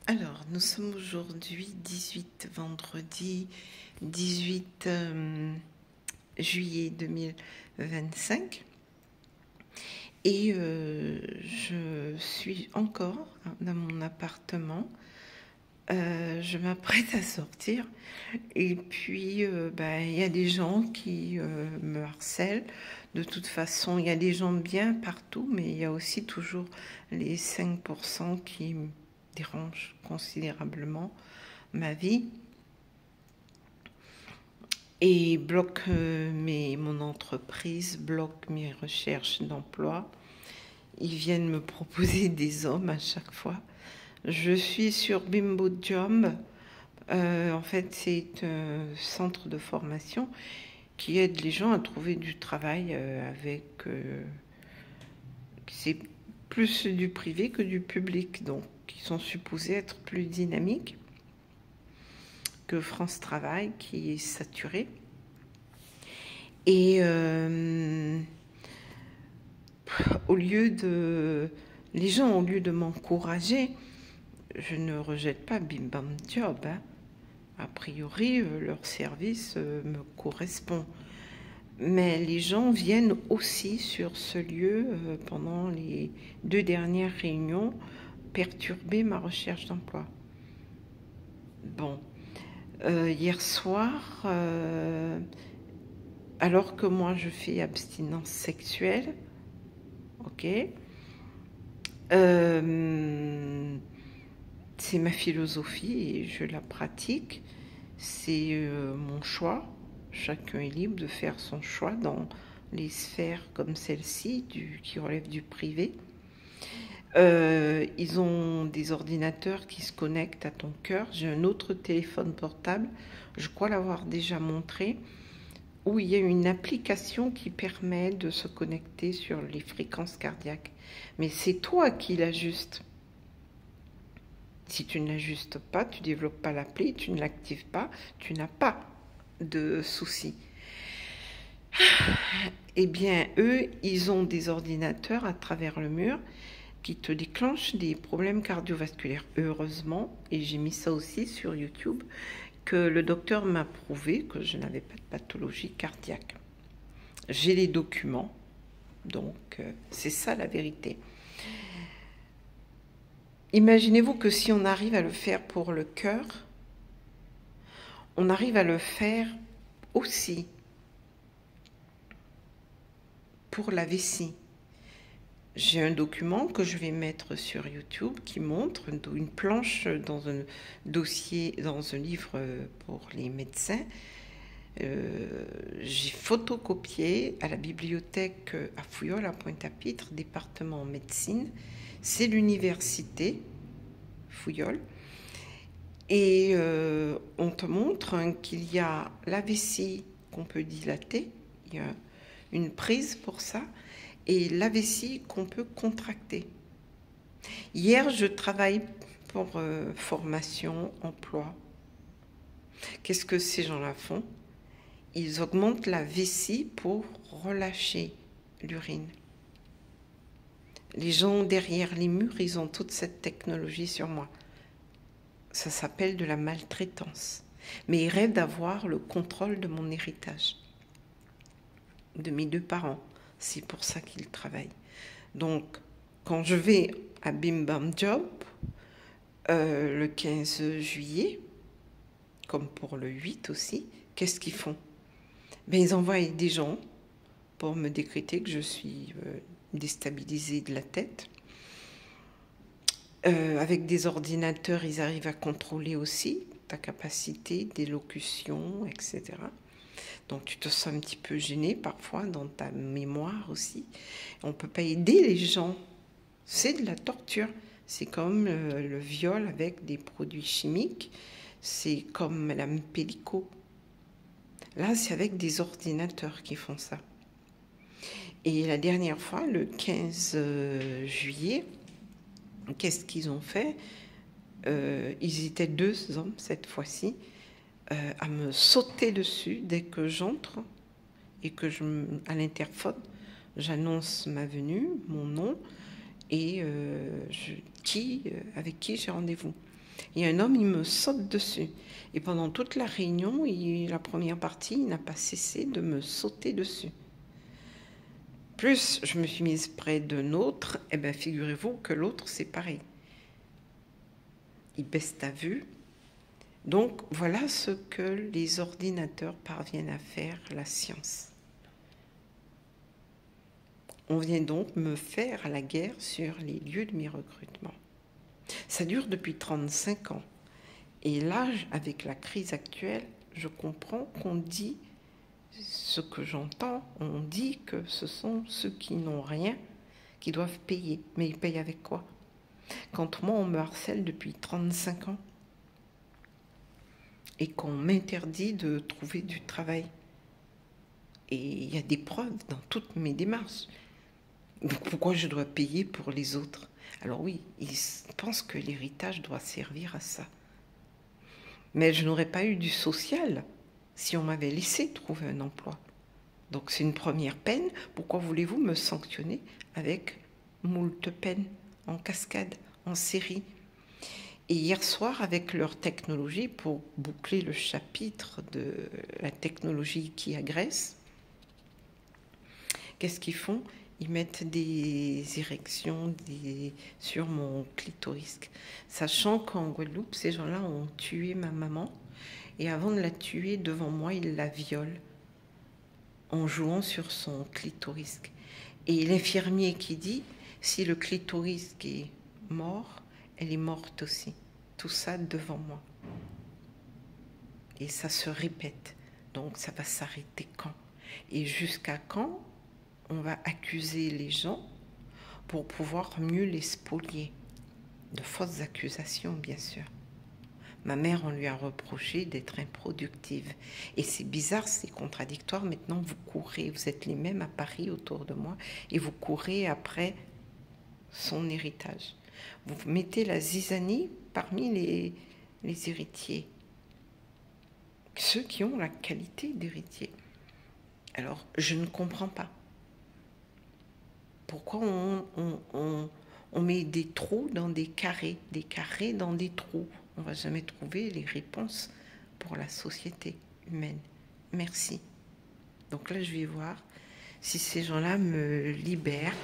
Alors, nous sommes aujourd'hui vendredi 18 juillet 2025 et je suis encore dans mon appartement. Je m'apprête à sortir et puis il y a des gens qui me harcèlent. De toute façon, il y a des gens bien partout, mais il y a aussi toujours les 5% qui dérange considérablement ma vie et bloque mon entreprise, bloque mes recherches d'emploi. Ils viennent me proposer des hommes à chaque fois. Je suis sur Bimbo Job. En fait, c'est un centre de formation qui aide les gens à trouver du travail c'est plus du privé que du public, donc qui sont supposés être plus dynamiques que France Travail, qui est saturé. Et les gens, au lieu de m'encourager, je ne rejette pas Bim Bam Job. A priori, leur service me correspond. Mais les gens viennent aussi sur ce lieu pendant les 2 dernières réunions perturber ma recherche d'emploi. Bon, hier soir, alors que moi je fais abstinence sexuelle, ok, c'est ma philosophie et je la pratique, c'est mon choix. Chacun est libre de faire son choix dans les sphères comme celle-ci qui relèvent du privé. Ils ont des ordinateurs qui se connectent à ton cœur. J'ai un autre téléphone portable, je crois l'avoir déjà montré, où il y a une application qui permet de se connecter sur les fréquences cardiaques. Mais c'est toi qui l'ajustes. Si tu ne l'ajustes pas, tu ne développes pas l'appli, tu ne l'actives pas, tu n'as pas de soucis. Eh bien, eux, ils ont des ordinateurs à travers le mur qui te déclenchent des problèmes cardiovasculaires. Heureusement, et j'ai mis ça aussi sur YouTube, que le docteur m'a prouvé que je n'avais pas de pathologie cardiaque. J'ai les documents, donc c'est ça la vérité. Imaginez-vous que si on arrive à le faire pour le cœur, on arrive à le faire aussi pour la vessie. J'ai un document que je vais mettre sur YouTube qui montre une planche dans un dossier, dans un livre pour les médecins. J'ai photocopié à la bibliothèque à Fouillol, à Pointe-à-Pitre, département médecine. C'est l'université Fouillol. Et on te montre qu'il y a la vessie qu'on peut dilater, il y a une prise pour ça, et la vessie qu'on peut contracter. Hier, je travaille pour formation, emploi. Qu'est-ce que ces gens-là font? Ils augmentent la vessie pour relâcher l'urine. Les gens derrière les murs, ils ont toute cette technologie sur moi. Ça s'appelle de la maltraitance. Mais ils rêvent d'avoir le contrôle de mon héritage, de mes 2 parents. C'est pour ça qu'ils travaillent. Donc, quand je vais à Bim Bam Job, le 15 juillet, comme pour le 8 aussi, qu'est-ce qu'ils font? Ils envoient des gens pour me décréter que je suis déstabilisée de la tête. Avec des ordinateurs, ils arrivent à contrôler aussi ta capacité d'élocution, etc. Donc tu te sens un petit peu gêné parfois dans ta mémoire aussi. On ne peut pas aider les gens. C'est de la torture. C'est comme le viol avec des produits chimiques. C'est comme Madame Pellicot. Là, c'est avec des ordinateurs qui font ça. Et la dernière fois, le 15 juillet, qu'est-ce qu'ils ont fait? Ils étaient 2 hommes cette fois-ci à me sauter dessus dès que j'entre et que à l'interphone, j'annonce ma venue, mon nom et avec qui j'ai rendez-vous. Et un homme, il me saute dessus. Et pendant toute la réunion, la première partie, il n'a pas cessé de me sauter dessus. Plus je me suis mise près d'un autre, et bien figurez-vous que l'autre, c'est pareil. Il baisse ta vue. Donc voilà ce que les ordinateurs parviennent à faire, la science. On vient donc me faire la guerre sur les lieux de mes recrutements. Ça dure depuis 35 ans. Et là, avec la crise actuelle, je comprends qu'on dit ce que j'entends. On dit que ce sont ceux qui n'ont rien qui doivent payer. Mais ils payent avec quoi? Quand moi, on me harcèle depuis 35 ans et qu'on m'interdit de trouver du travail. Et il y a des preuves dans toutes mes démarches. Donc pourquoi je dois payer pour les autres? Alors oui, ils pensent que l'héritage doit servir à ça. Mais je n'aurais pas eu du social si on m'avait laissé trouver un emploi. Donc c'est une première peine. Pourquoi voulez-vous me sanctionner avec moult peines en cascade, en série? Et hier soir, avec leur technologie, pour boucler le chapitre de la technologie qui agresse, qu'est-ce qu'ils font? Ils mettent des érections sur mon clitoris. Sachant qu'en Guadeloupe, ces gens-là ont tué ma maman. Et avant de la tuer, devant moi, ils la violent en jouant sur son clitoris. Et l'infirmier qui dit, si le clitoris est mort, elle est morte aussi. Tout ça devant moi. Et ça se répète. Donc ça va s'arrêter quand? Et jusqu'à quand on va accuser les gens pour pouvoir mieux les spolier? De fausses accusations, bien sûr. Ma mère, on lui a reproché d'être improductive. Et c'est bizarre, c'est contradictoire. Maintenant, vous courez, vous êtes les mêmes à Paris autour de moi, et vous courez après son héritage. Vous mettez la zizanie parmi les héritiers. Ceux qui ont la qualité d'héritier. Alors, je ne comprends pas. Pourquoi on met des trous dans des carrés dans des trous? On ne va jamais trouver les réponses pour la société humaine. Merci. Donc là, je vais voir si ces gens-là me libèrent